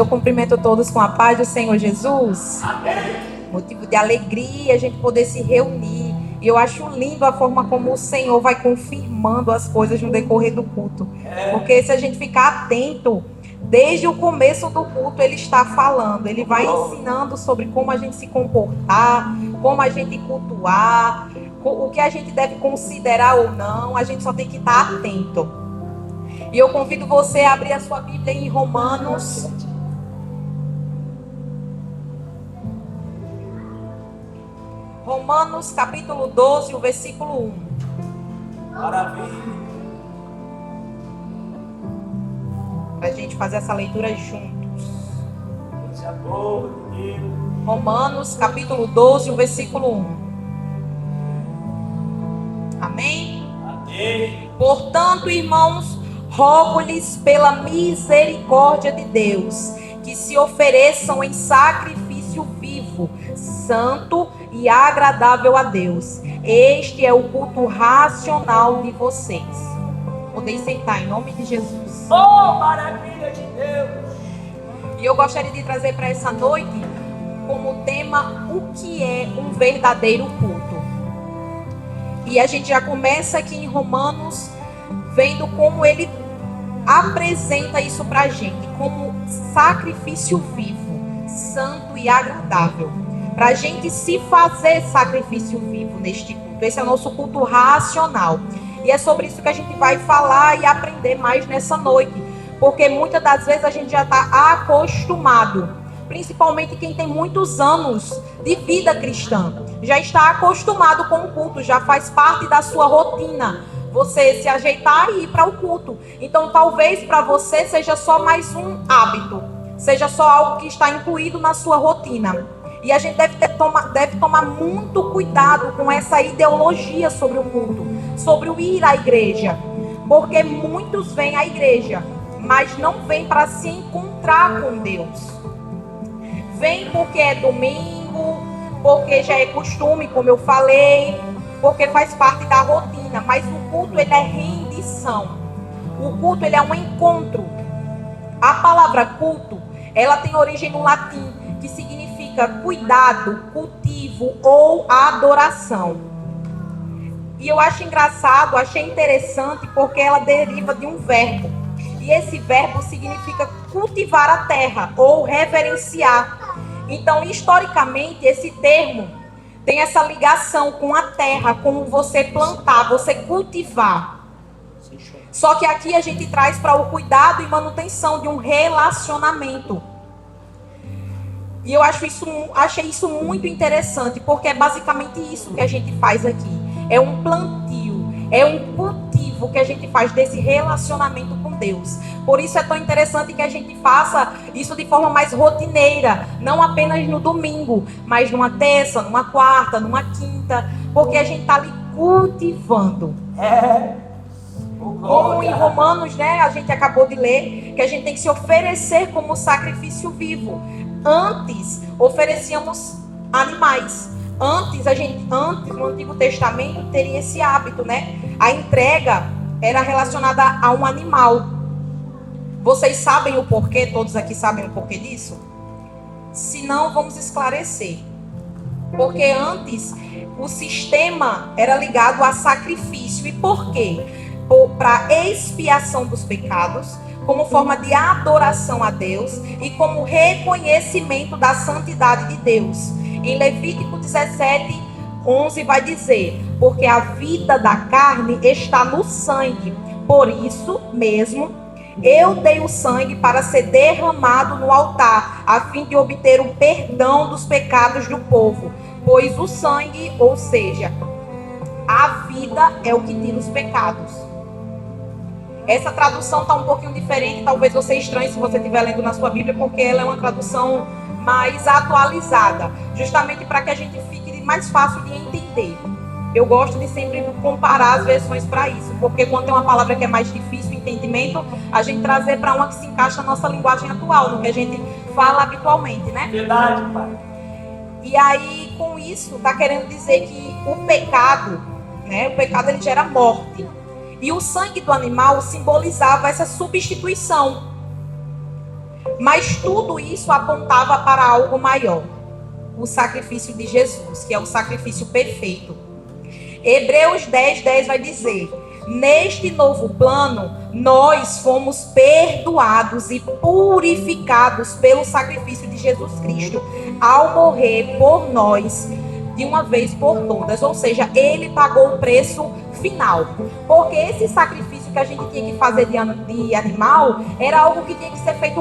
Eu cumprimento todos com a paz do Senhor Jesus. Motivo de alegria a gente poder se reunir. E eu acho lindo a forma como o Senhor vai confirmando as coisas no decorrer do culto. Porque se a gente ficar atento, desde o começo do culto ele está falando. Ele vai ensinando sobre como a gente se comportar, como a gente cultuar, o que a gente deve considerar ou não. A gente só tem que estar atento. E eu convido você a abrir a sua Bíblia em Romanos. Romanos capítulo 12, o versículo 1. Maravilha. Para a gente fazer essa leitura juntos. Coisa boa de Deus. Romanos capítulo 12, o versículo 1. Amém? Amém. Portanto, irmãos, rogo-lhes pela misericórdia de Deus, que se ofereçam em sacrifício vivo, santo e agradável a Deus. Este é o culto racional de vocês. Podem sentar em nome de Jesus. Oh, maravilha de Deus. E eu gostaria de trazer para essa noite como tema o que é um verdadeiro culto. E a gente já começa aqui em Romanos vendo como ele apresenta isso para a gente como sacrifício vivo, santo e agradável. Para a gente se fazer sacrifício vivo neste culto. Esse é o nosso culto racional. E é sobre isso que a gente vai falar e aprender mais nessa noite. Porque muitas das vezes a gente já está acostumado. Principalmente quem tem muitos anos de vida cristã. Já está acostumado com o culto. Já faz parte da sua rotina. Você se ajeitar e ir para o culto. Então talvez para você seja só mais um hábito. Seja só algo que está incluído na sua rotina. E a gente deve tomar muito cuidado com essa ideologia sobre o culto, sobre o ir à igreja. Porque muitos vêm à igreja, mas não vêm para se encontrar com Deus. Vêm porque é domingo, porque já é costume, como eu falei, porque faz parte da rotina. Mas o culto, ele é rendição. O culto, ele é um encontro. A palavra culto, ela tem origem no latim, que significa cuidado, cultivo ou adoração. E eu acho engraçado, achei interessante, porque ela deriva de um verbo. E esse verbo significa cultivar a terra ou reverenciar. Então, historicamente, esse termo tem essa ligação com a terra, com você plantar, você cultivar. Só que aqui a gente traz para o cuidado e manutenção de um relacionamento. E eu achei isso muito interessante, porque é basicamente isso que a gente faz aqui. É um plantio, é um cultivo que a gente faz desse relacionamento com Deus. Por isso é tão interessante que a gente faça isso de forma mais rotineira, não apenas no domingo, mas numa terça, numa quarta, numa quinta, porque a gente está ali cultivando. Como em Romanos, né, a gente acabou de ler, que a gente tem que se oferecer como sacrifício vivo. Antes, oferecíamos animais. Antes, no Antigo Testamento, teria esse hábito, né? A entrega era relacionada a um animal. Vocês sabem o porquê? Todos aqui sabem o porquê disso? Se não, vamos esclarecer. Porque antes, o sistema era ligado a sacrifício. E por quê? Para expiação dos pecados, como forma de adoração a Deus e como reconhecimento da santidade de Deus. Em Levítico 17, 11 vai dizer: porque a vida da carne está no sangue, por isso mesmo eu dei o sangue para ser derramado no altar, a fim de obter o perdão dos pecados do povo. Pois o sangue, ou seja, a vida é o que tira os pecados. Essa tradução está um pouquinho diferente, talvez você estranhe se você estiver lendo na sua Bíblia, porque ela é uma tradução mais atualizada, justamente para que a gente fique mais fácil de entender. Eu gosto de sempre comparar as versões para isso, porque quando tem uma palavra que é mais difícil, entendimento, a gente trazer para uma que se encaixa na nossa linguagem atual, no que a gente fala habitualmente, né? Verdade, pai. E aí, com isso, está querendo dizer que o pecado, né? O pecado, ele gera morte. E o sangue do animal simbolizava essa substituição. Mas tudo isso apontava para algo maior. O sacrifício de Jesus, que é o sacrifício perfeito. Hebreus 10:10 vai dizer: neste novo plano, nós fomos perdoados e purificados pelo sacrifício de Jesus Cristo, ao morrer por nós, de uma vez por todas. Ou seja, ele pagou o preço final. Porque esse sacrifício que a gente tinha que fazer de animal, era algo que tinha que ser feito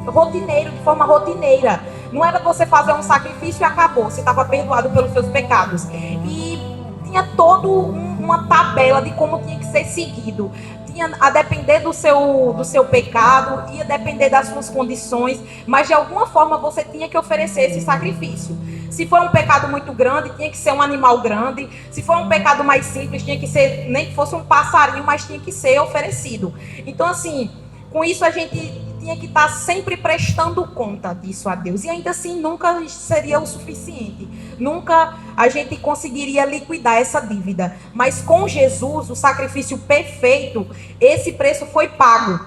rotineiro, de forma rotineira. Não era você fazer um sacrifício e acabou, você estava perdoado pelos seus pecados. E tinha toda uma tabela de como tinha que ser seguido. Tinha a depender do seu pecado, ia depender das suas condições, mas de alguma forma você tinha que oferecer esse sacrifício. Se for um pecado muito grande, tinha que ser um animal grande. Se for um pecado mais simples, tinha que ser, nem que fosse um passarinho, mas tinha que ser oferecido. Então, assim, com isso a gente tinha que estar sempre prestando conta disso a Deus. E ainda assim, nunca seria o suficiente. Nunca a gente conseguiria liquidar essa dívida. Mas com Jesus, o sacrifício perfeito, esse preço foi pago.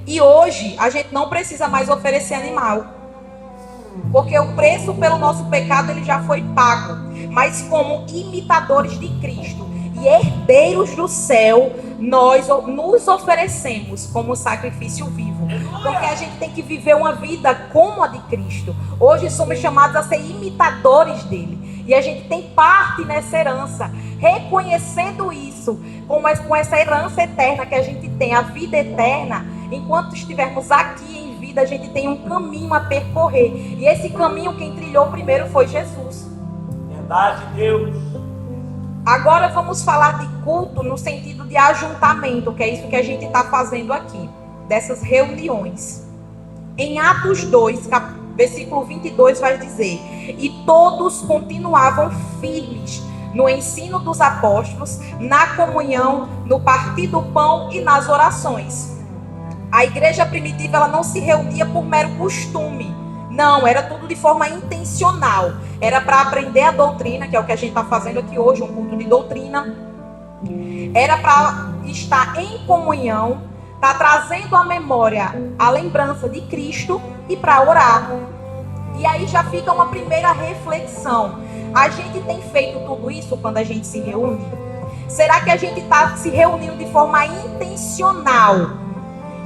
E hoje, a gente não precisa mais oferecer animal. Porque o preço pelo nosso pecado, ele já foi pago. Mas como imitadores de Cristo e herdeiros do céu, nós nos oferecemos como sacrifício vivo. Porque a gente tem que viver uma vida como a de Cristo. Hoje somos chamados a ser imitadores dele. E a gente tem parte nessa herança. Reconhecendo isso, com essa herança eterna que a gente tem, a vida eterna, enquanto estivermos aqui em vida, a gente tem um caminho a percorrer. E esse caminho quem trilhou primeiro foi Jesus. Verdade, Deus. Agora vamos falar de culto no sentido de ajuntamento, que é isso que a gente está fazendo aqui, dessas reuniões. Em Atos 2, versículo 22 vai dizer: e todos continuavam firmes no ensino dos apóstolos, na comunhão, no partir do pão e nas orações. A igreja primitiva, ela não se reunia por mero costume. Não, era tudo de forma intencional. Era para aprender a doutrina, que é o que a gente está fazendo aqui hoje, um culto de doutrina. Era para estar em comunhão, tá trazendo à memória a lembrança de Cristo e para orar. E aí já fica uma primeira reflexão. A gente tem feito tudo isso quando a gente se reúne? Será que a gente está se reunindo de forma intencional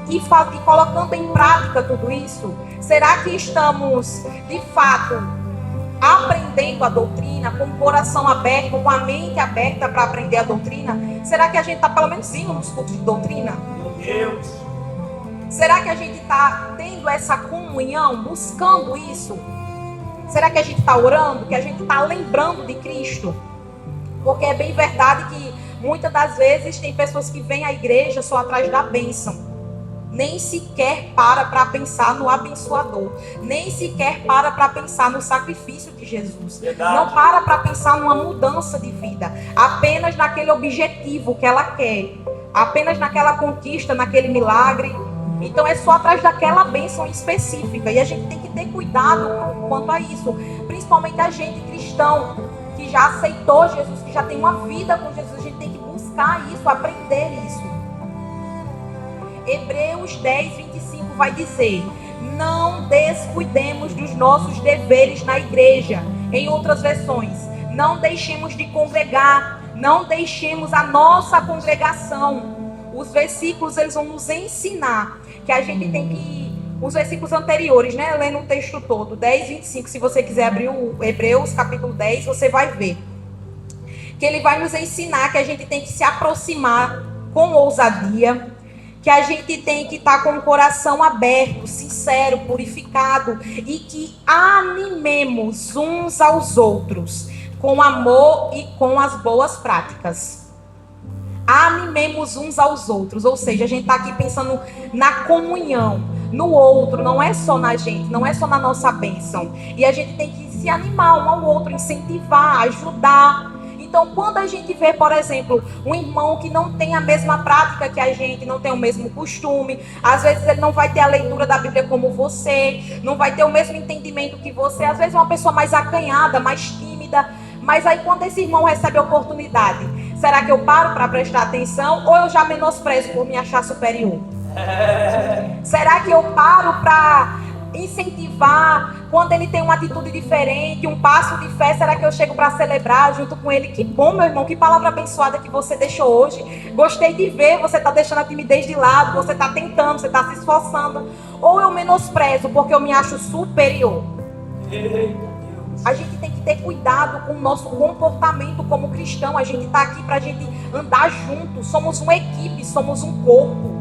e colocando em prática tudo isso? Será que estamos, de fato, aprendendo a doutrina, com o coração aberto, com a mente aberta para aprender a doutrina? Será que a gente está pelo menos indo nos cultos de doutrina? Meu Deus. Será que a gente está tendo essa comunhão, buscando isso? Será que a gente está orando? Que a gente está lembrando de Cristo? Porque é bem verdade que muitas das vezes tem pessoas que vêm à igreja só atrás da bênção. Nem sequer para pensar no abençoador. Nem sequer para pensar no sacrifício de Jesus. Verdade. Não para pensar numa mudança de vida. Apenas naquele objetivo que ela quer. Apenas naquela conquista, naquele milagre. Então é só atrás daquela bênção específica. E a gente tem que ter cuidado quanto a isso. Principalmente a gente cristão, que já aceitou Jesus, que já tem uma vida com Jesus. A gente tem que buscar isso, aprender isso. Hebreus 10:25 vai dizer: não descuidemos dos nossos deveres na igreja. Em outras versões, não deixemos de congregar, não deixemos a nossa congregação. Os versículos, eles vão nos ensinar que a gente tem que... Os versículos anteriores, né? Lendo o texto todo, 10:25, se você quiser abrir o Hebreus capítulo 10, você vai ver. Que ele vai nos ensinar que a gente tem que se aproximar com ousadia, que a gente tem que estar com o coração aberto, sincero, purificado, e que animemos uns aos outros com amor e com as boas práticas. Animemos uns aos outros, ou seja, a gente está aqui pensando na comunhão, no outro, não é só na gente, não é só na nossa bênção. E a gente tem que se animar um ao outro, incentivar, ajudar. Então, quando a gente vê, por exemplo, um irmão que não tem a mesma prática que a gente, não tem o mesmo costume, às vezes ele não vai ter a leitura da Bíblia como você, não vai ter o mesmo entendimento que você, às vezes é uma pessoa mais acanhada, mais tímida, mas aí quando esse irmão recebe a oportunidade, será que eu paro para prestar atenção ou eu já menosprezo por me achar superior? Será que eu paro para incentivar quando ele tem uma atitude diferente, um passo de fé? Será que eu chego para celebrar junto com ele? Que bom, meu irmão, que palavra abençoada que você deixou hoje. Gostei de ver, você está deixando a timidez de lado, você está tentando, você está se esforçando. Ou eu menosprezo porque eu me acho superior. A gente tem que ter cuidado com o nosso comportamento como cristão. A gente está aqui para a gente andar junto. Somos uma equipe, somos um corpo.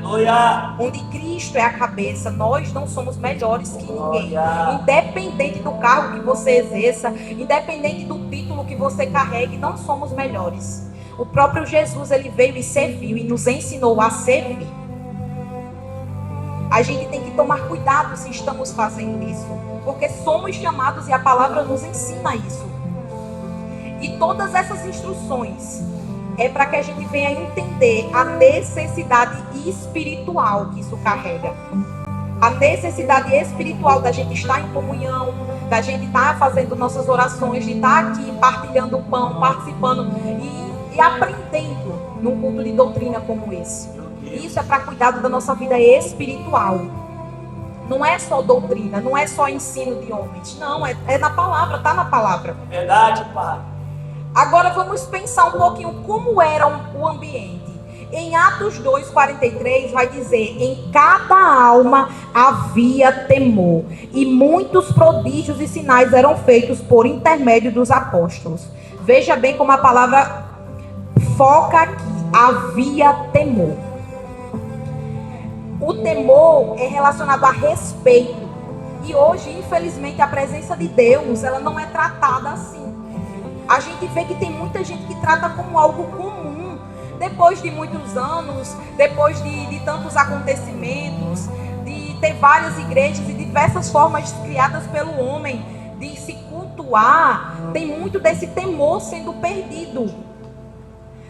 Aleluia. Onde Cristo é a cabeça, nós não somos melhores que ninguém. Glória. Independente do cargo que você exerça, independente do título que você carregue, não somos melhores. O próprio Jesus, ele veio e serviu e nos ensinou a servir. A gente tem que tomar cuidado se estamos fazendo isso, porque somos chamados e a palavra nos ensina isso. E todas essas instruções é para que a gente venha entender a necessidade espiritual que isso carrega. A necessidade espiritual da gente estar em comunhão, da gente estar fazendo nossas orações, de estar aqui partilhando o pão, participando e aprendendo num culto de doutrina como esse. Isso é para cuidado da nossa vida espiritual. Não é só doutrina, não é só ensino de homens. Não, é na palavra, está na palavra. Verdade, Pai. Agora vamos pensar um pouquinho como era o ambiente. Em Atos 2:43 vai dizer: em cada alma havia temor, e muitos prodígios e sinais eram feitos por intermédio dos apóstolos. Veja bem como a palavra foca aqui: havia temor. O temor é relacionado a respeito. E hoje, infelizmente, a presença de Deus, ela não é tratada assim. A gente vê que tem muita gente que trata como algo comum. Depois de muitos anos, depois de tantos acontecimentos, de ter várias igrejas e diversas formas criadas pelo homem de se cultuar, tem muito desse temor sendo perdido.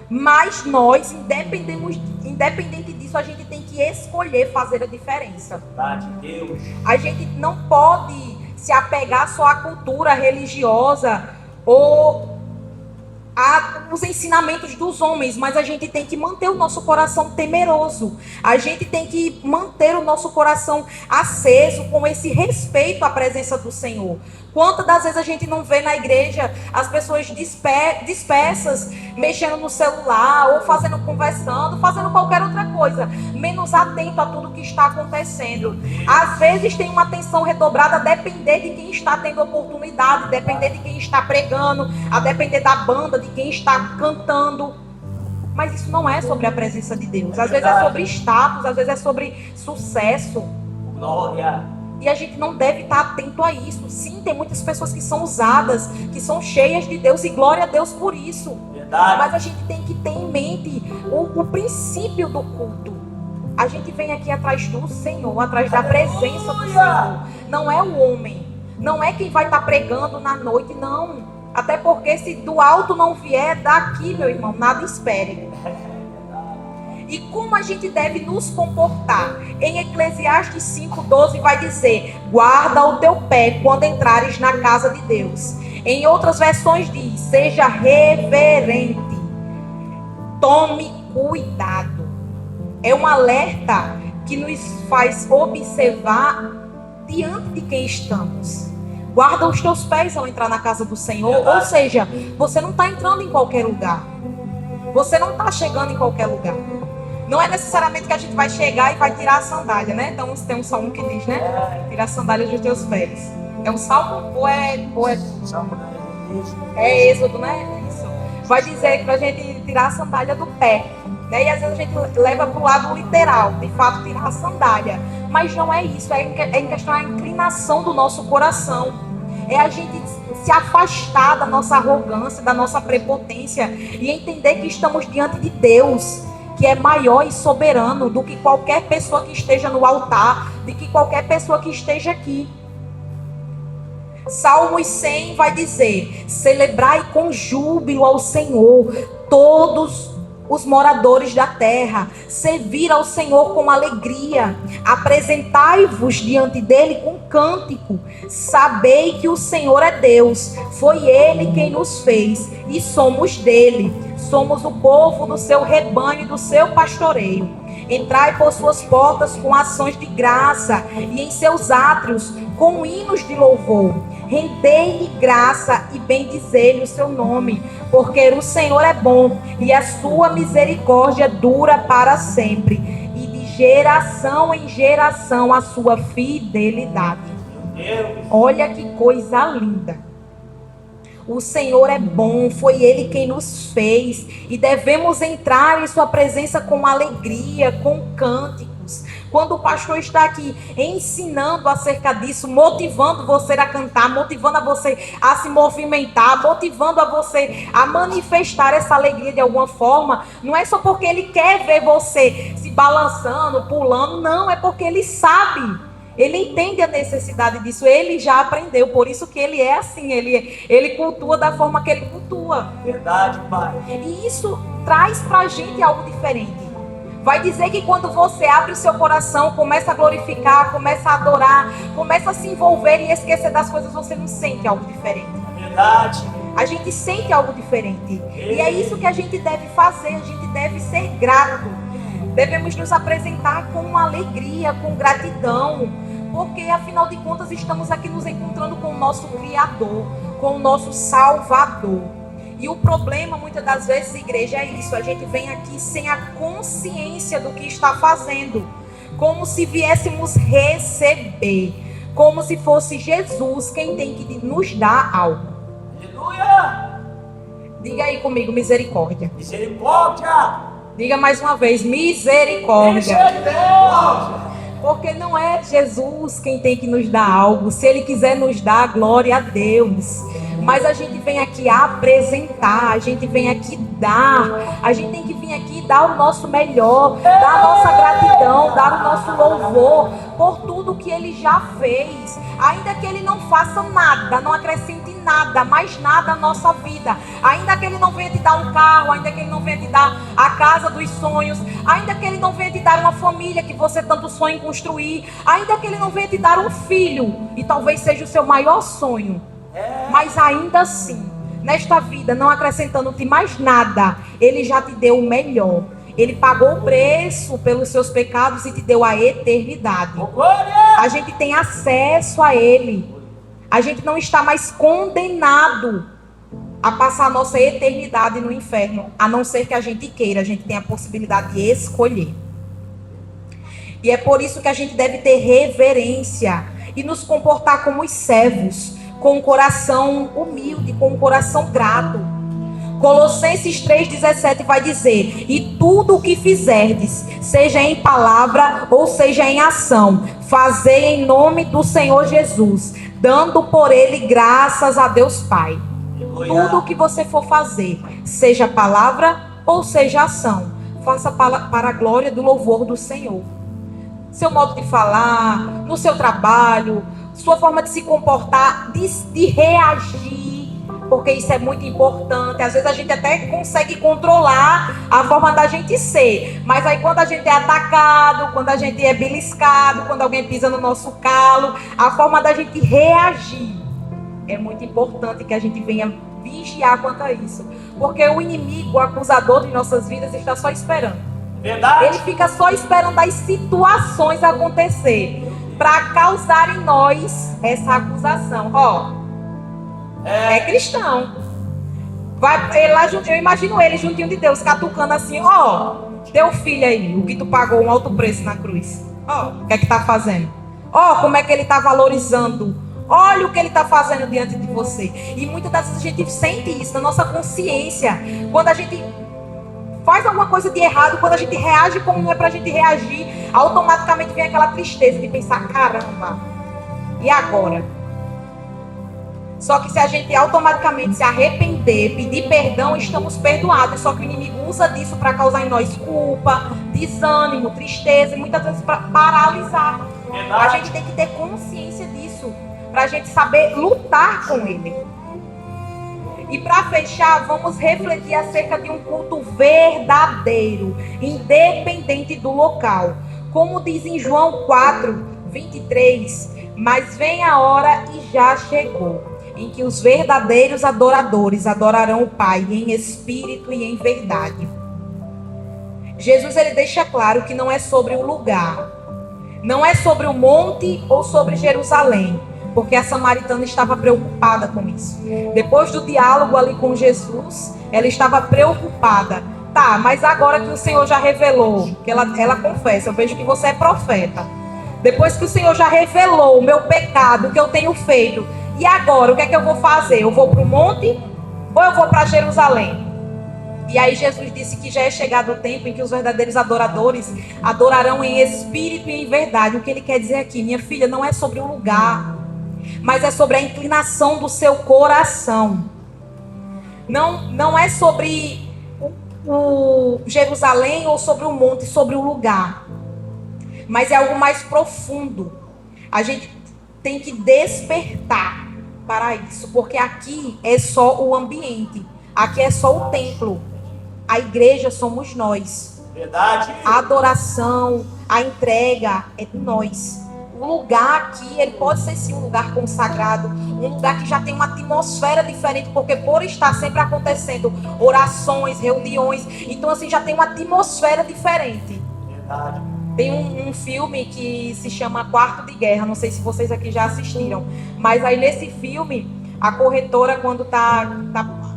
Mas nós, independente disso, a gente tem que escolher fazer a diferença. Verdade, Deus. A gente não pode se apegar só à cultura religiosa ou os ensinamentos dos homens, mas a gente tem que manter o nosso coração temeroso. A gente tem que manter o nosso coração aceso com esse respeito à presença do Senhor. Quantas das vezes a gente não vê na igreja as pessoas dispersas, mexendo no celular, ou conversando, fazendo qualquer outra coisa, menos atento a tudo que está acontecendo. Às vezes tem uma atenção redobrada a depender de quem está tendo oportunidade, depender de quem está pregando, a depender da banda, de quem está cantando. Mas isso não é sobre a presença de Deus. Às vezes é sobre status, às vezes é sobre sucesso. Glória. E a gente não deve estar atento a isso. Sim, tem muitas pessoas que são usadas, que são cheias de Deus, e glória a Deus por isso. Verdade. Mas a gente tem que ter em mente o princípio do culto. A gente vem aqui atrás do Senhor, atrás da presença do Senhor. Não é o homem, não é quem vai estar pregando na noite, não. Até porque se do alto não vier, daqui, meu irmão, nada espere. E como a gente deve nos comportar? Em Eclesiastes 5:12 vai dizer: guarda o teu pé quando entrares na casa de Deus. Em outras versões diz: seja reverente. Tome cuidado. É um alerta que nos faz observar diante de quem estamos. Guarda os teus pés ao entrar na casa do Senhor. Ou seja, você não está entrando em qualquer lugar. Você não está chegando em qualquer lugar. Não é necessariamente que a gente vai chegar e vai tirar a sandália, né? Então tem um salmo que diz, né? Tira a sandália dos teus pés. É um salmo ou é Êxodo, né? Isso. Vai dizer pra gente tirar a sandália do pé. Né? E às vezes a gente leva pro lado literal, de fato, tirar a sandália. Mas não é isso, é em questão da inclinação do nosso coração. É a gente se afastar da nossa arrogância, da nossa prepotência e entender que estamos diante de Deus, que é maior e soberano do que qualquer pessoa que esteja no altar, de que qualquer pessoa que esteja aqui. Salmos 100 vai dizer: celebrai com júbilo ao Senhor todos os moradores da terra, servir ao Senhor com alegria, apresentai-vos diante dele com cântico, sabei que o Senhor é Deus, foi ele quem nos fez e somos dele, somos o povo do seu rebanho e do seu pastoreio. Entrai por suas portas com ações de graça e em seus átrios com hinos de louvor. Rendei-lhe graça e bendizei-lhe o seu nome, porque o Senhor é bom e a sua misericórdia dura para sempre, e de geração em geração a sua fidelidade. Olha que coisa linda. O Senhor é bom, foi Ele quem nos fez, e devemos entrar em sua presença com alegria, com cânticos. Quando o pastor está aqui ensinando acerca disso, motivando você a cantar, motivando a você a se movimentar, motivando a você a manifestar essa alegria de alguma forma, não é só porque ele quer ver você se balançando, pulando, não, é porque ele sabe. Ele entende a necessidade disso, ele já aprendeu, por isso que ele é assim, ele cultua da forma que ele cultua. Verdade, Pai. E isso traz pra gente algo diferente. Vai dizer que quando você abre o seu coração, começa a glorificar, começa a adorar, começa a se envolver e esquecer das coisas, você não sente algo diferente. Verdade. A gente sente algo diferente. E é isso que a gente deve fazer, a gente deve ser grato. Devemos nos apresentar com alegria, com gratidão, porque afinal de contas estamos aqui nos encontrando com o nosso Criador, com o nosso Salvador. E o problema muitas das vezes, igreja, é isso, a gente vem aqui sem a consciência do que está fazendo, como se viéssemos receber, como se fosse Jesus quem tem que nos dar algo. Aleluia! Diga aí comigo, misericórdia. Misericórdia! Diga mais uma vez, misericórdia. Misericórdia! Porque não é Jesus quem tem que nos dar algo. Se Ele quiser nos dar, glória a Deus. Mas a gente vem aqui apresentar, a gente vem aqui dar. A gente tem que vir aqui dar o nosso melhor, dar a nossa gratidão, dar o nosso louvor por tudo que Ele já fez. Ainda que Ele não faça nada, não acrescente nada, mais nada à nossa vida. Ainda que Ele não venha te dar um carro, ainda que Ele não venha te dar a casa dos sonhos, ainda que Ele não venha te dar uma família que você tanto sonha em construir, ainda que Ele não venha te dar um filho, e talvez seja o seu maior sonho, mas ainda assim, nesta vida, não acrescentando-te mais nada, Ele já te deu o melhor. Ele pagou o preço pelos seus pecados e te deu a eternidade. A gente tem acesso a Ele. A gente não está mais condenado a passar a nossa eternidade no inferno, a não ser que a gente queira. A gente tem a possibilidade de escolher. E é por isso que a gente deve ter reverência e nos comportar como os servos, com um coração humilde, com um coração grato. Colossenses 3,17 vai dizer: e tudo o que fizerdes, seja em palavra ou seja em ação, fazei em nome do Senhor Jesus, dando por Ele graças a Deus Pai. Tudo o que você for fazer, seja palavra ou seja ação, faça para a glória do louvor do Senhor. Seu modo de falar, no seu trabalho, sua forma de se comportar, de reagir, porque isso é muito importante. Às vezes a gente até consegue controlar a forma da gente ser, mas aí quando a gente é atacado, quando a gente é beliscado, quando alguém pisa no nosso calo, a forma da gente reagir é muito importante que a gente venha vigiar quanto a isso, porque o inimigo, o acusador de nossas vidas, está só esperando. Verdade. Ele fica só esperando as situações acontecer para causar em nós essa acusação. É cristão. Vai lá, eu imagino ele juntinho de Deus, catucando assim: teu filho aí, o que tu pagou um alto preço na cruz. O que é que tá fazendo? Como é que ele tá valorizando. Olha o que ele está fazendo diante de você. E muitas das vezes a gente sente isso na nossa consciência. Quando a gente faz alguma coisa de errado, quando a gente reage como não é pra gente reagir, automaticamente vem aquela tristeza de pensar: caramba, e agora? Só que se a gente automaticamente se arrepender, pedir perdão, estamos perdoados. Só que o inimigo usa disso para causar em nós culpa, desânimo, tristeza e muitas vezes para paralisar. A gente tem que ter consciência disso, para a gente saber lutar com ele. E para fechar, vamos refletir acerca de um culto verdadeiro, independente do local. Como diz em João 4:23, mas vem a hora e já chegou, em que os verdadeiros adoradores adorarão o Pai em espírito e em verdade. Jesus ele deixa claro que não é sobre o lugar, não é sobre o monte ou sobre Jerusalém, porque a samaritana estava preocupada com isso. Depois do diálogo ali com Jesus, ela estava preocupada. Tá, mas agora que o Senhor já revelou, que ela confessa, eu vejo que você é profeta. Depois que o Senhor já revelou o meu pecado, o que eu tenho feito, e agora, o que é que eu vou fazer? Eu vou para o monte ou eu vou para Jerusalém? E aí Jesus disse que já é chegado o tempo em que os verdadeiros adoradores adorarão em espírito e em verdade. O que ele quer dizer aqui, minha filha, não é sobre o lugar, mas é sobre a inclinação do seu coração. Não é sobre o Jerusalém ou sobre o monte, sobre o lugar. Mas é algo mais profundo. A gente tem que despertar para isso, porque aqui é só o ambiente, aqui é só o templo. A igreja somos nós. Verdade. A adoração, a entrega é de nós. O lugar aqui, ele pode ser sim um lugar consagrado, um lugar que já tem uma atmosfera diferente, porque por estar sempre acontecendo orações, reuniões, então assim já tem uma atmosfera diferente. Verdade. Tem um filme que se chama Quarto de Guerra, não sei se vocês aqui já assistiram, mas aí nesse filme, a corretora quando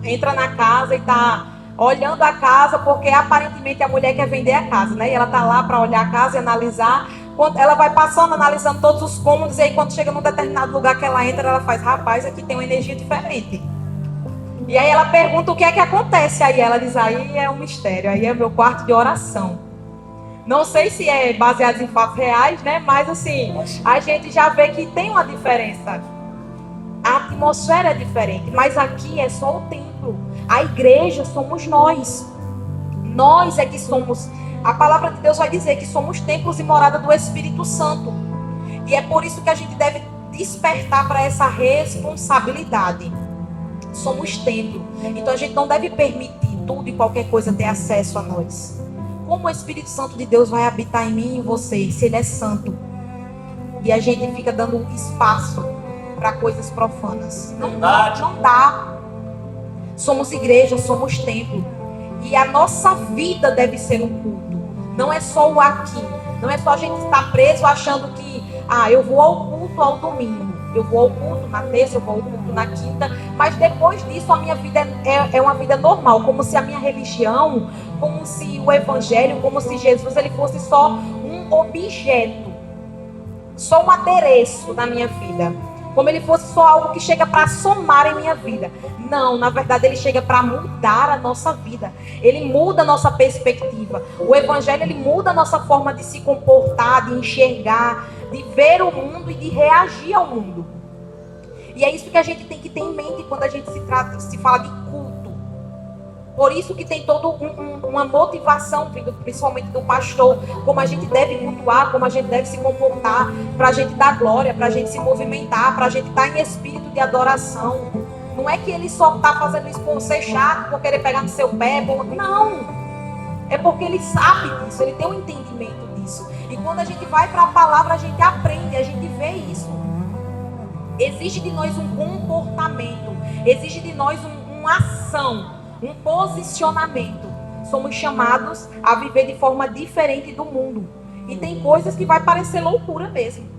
entra na casa e tá olhando a casa, porque aparentemente a mulher quer vender a casa, né? E ela tá lá para olhar a casa e analisar. Quando ela vai passando, analisando todos os cômodos, e aí quando chega num determinado lugar que ela entra, ela faz, rapaz, aqui tem uma energia diferente. E aí ela pergunta o que é que acontece. Aí ela diz, aí é um mistério, aí é meu quarto de oração. Não sei se é baseado em fatos reais, né? Mas assim, a gente já vê que tem uma diferença. A atmosfera é diferente, mas aqui é só o templo. A igreja somos nós. Nós é que somos. A palavra de Deus vai dizer que somos templos e morada do Espírito Santo. E é por isso que a gente deve despertar para essa responsabilidade. Somos templo. Então a gente não deve permitir tudo e qualquer coisa ter acesso a nós. Como o Espírito Santo de Deus vai habitar em mim e em você, se ele é santo? E a gente fica dando espaço para coisas profanas. Não dá. Somos igreja, somos templo. E a nossa vida deve ser um culto. Não é só o aqui. Não é só a gente estar preso achando que eu vou ao culto ao domingo. Eu vou ao culto na terça, eu vou ao culto na quinta. Mas depois disso a minha vida é uma vida normal. Como se a minha religião, como se o evangelho, como se Jesus ele fosse só um objeto. Só um adereço na minha vida. Como ele fosse só algo que chega para somar em minha vida. Não, na verdade ele chega para mudar a nossa vida. Ele muda a nossa perspectiva. O evangelho ele muda a nossa forma de se comportar, de enxergar, de ver o mundo e de reagir ao mundo. E é isso que a gente tem que ter em mente quando a gente se fala de culto. Por isso que tem toda uma motivação vindo principalmente do pastor, como a gente deve cultuar, como a gente deve se comportar, para a gente dar glória, para a gente se movimentar, para a gente estar em espírito de adoração. Não é que ele só está fazendo isso por ser chato, por querer pegar no seu pé. Não. É porque ele sabe disso, ele tem um entendimento disso. E quando a gente vai para a palavra, a gente aprende, a gente vê isso. Exige de nós um comportamento, exige de nós uma ação, um posicionamento. Somos chamados a viver de forma diferente do mundo. E tem coisas que vai parecer loucura mesmo.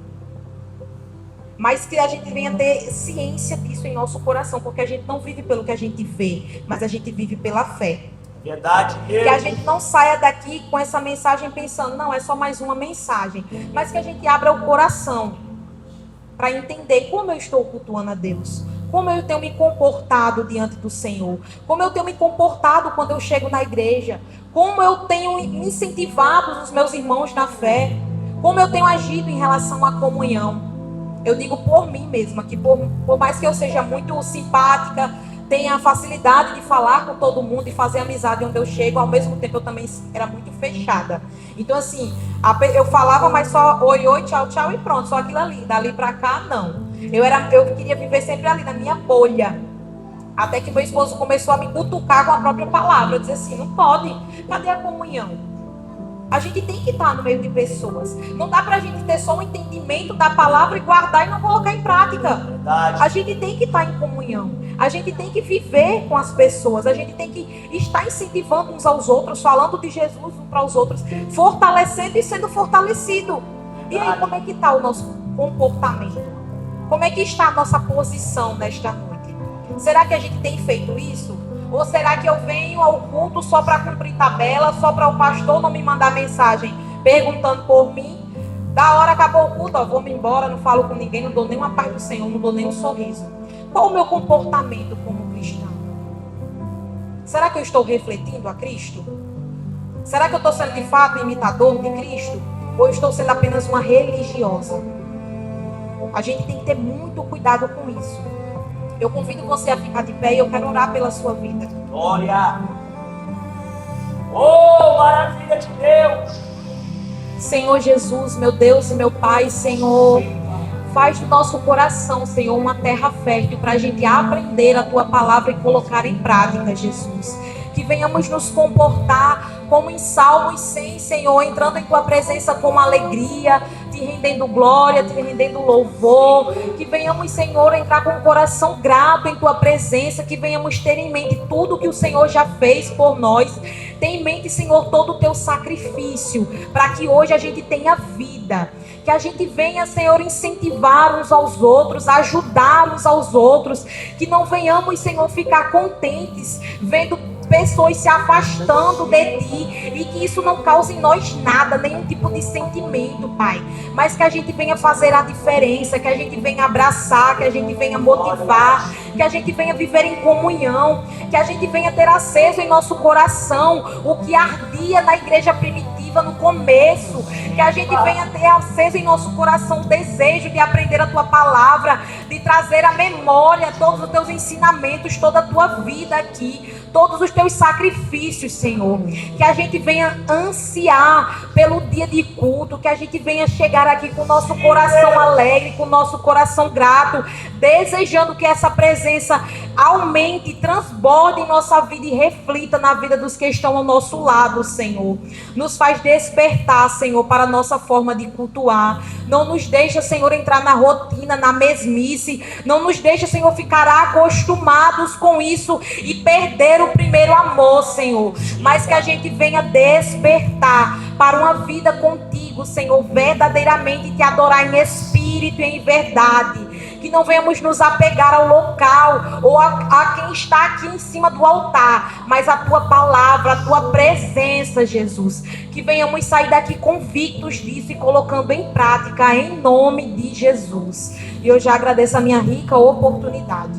Mas que a gente venha ter ciência disso em nosso coração, porque a gente não vive pelo que a gente vê, mas a gente vive pela fé. Verdade. Que a gente não saia daqui com essa mensagem pensando, não, é só mais uma mensagem. Mas que a gente abra o coração para entender como eu estou cultuando a Deus. Como eu tenho me comportado diante do Senhor. Como eu tenho me comportado quando eu chego na igreja. Como eu tenho incentivado os meus irmãos na fé. Como eu tenho agido em relação à comunhão. Eu digo por mim mesma, que por mais que eu seja muito simpática, tenha facilidade de falar com todo mundo e fazer amizade onde eu chego, ao mesmo tempo eu também era muito fechada. Então assim, eu falava, mas só oi, oi, tchau, tchau e pronto, só aquilo ali. Dali pra cá, não. Eu queria viver sempre ali na minha bolha. Até que meu esposo começou a me cutucar com a própria palavra. Eu disse assim, não pode. Cadê a comunhão? A gente tem que estar no meio de pessoas. Não dá pra gente ter só um entendimento da palavra e guardar e não colocar em prática. Verdade. A gente tem que estar em comunhão. A gente tem que viver com as pessoas. A gente tem que estar incentivando uns aos outros, falando de Jesus uns para os outros, fortalecendo e sendo fortalecido. E aí, como é que está o nosso comportamento? Como é que está a nossa posição nesta noite? Será que a gente tem feito isso? Ou será que eu venho ao culto só para cumprir tabela, só para o pastor não me mandar mensagem perguntando por mim? Da hora acabou o culto, vou me embora, não falo com ninguém, não dou nem uma paz do Senhor, não dou nem um sorriso. Qual o meu comportamento como cristão? Será que eu estou refletindo a Cristo? Será que eu estou sendo de fato imitador de Cristo? Ou eu estou sendo apenas uma religiosa? A gente tem que ter muito cuidado com isso. Eu convido você a ficar de pé e eu quero orar pela sua vida. Glória. Oh, maravilha de Deus. Senhor Jesus, meu Deus e meu Pai, Senhor, faz do nosso coração, Senhor, uma terra fértil para a gente aprender a Tua palavra e colocar em prática, Jesus. Que venhamos nos comportar como em Salmos 100, Senhor, entrando em Tua presença com alegria, te rendendo glória, te rendendo louvor. Que venhamos, Senhor, entrar com o coração grato em Tua presença, que venhamos ter em mente tudo que o Senhor já fez por nós. Tem em mente, Senhor, todo o Teu sacrifício, para que hoje a gente tenha vida. Que a gente venha, Senhor, incentivar uns aos outros, ajudar uns aos outros. Que não venhamos, Senhor, ficar contentes vendo pessoas se afastando de Ti e que isso não cause em nós nada, nenhum tipo de sentimento, Pai. Mas que a gente venha fazer a diferença, que a gente venha abraçar, que a gente venha motivar, que a gente venha viver em comunhão, que a gente venha ter aceso em nosso coração o que ardia na igreja primitiva no começo, que a gente venha ter aceso em nosso coração o desejo de aprender a Tua palavra, de trazer à memória todos os Teus ensinamentos, toda a Tua vida aqui, todos os Teus sacrifícios, Senhor. Que a gente venha ansiar pelo dia de culto, que a gente venha chegar aqui com o nosso coração alegre, com o nosso coração grato, desejando que essa presença aumente, transborde em nossa vida e reflita na vida dos que estão ao nosso lado, Senhor. Nos faz despertar, Senhor, para a nossa forma de cultuar. Não nos deixa, Senhor, entrar na rotina, na mesmice. Não nos deixa, Senhor, ficar acostumados com isso e perder o primeiro amor, Senhor. Mas que a gente venha despertar para uma vida contigo, Senhor, verdadeiramente te adorar em espírito e em verdade. Que não venhamos nos apegar ao local ou a quem está aqui em cima do altar, mas a Tua palavra, a Tua presença, Jesus. Que venhamos sair daqui convictos disso e colocando em prática em nome de Jesus. E eu já agradeço a minha rica oportunidade.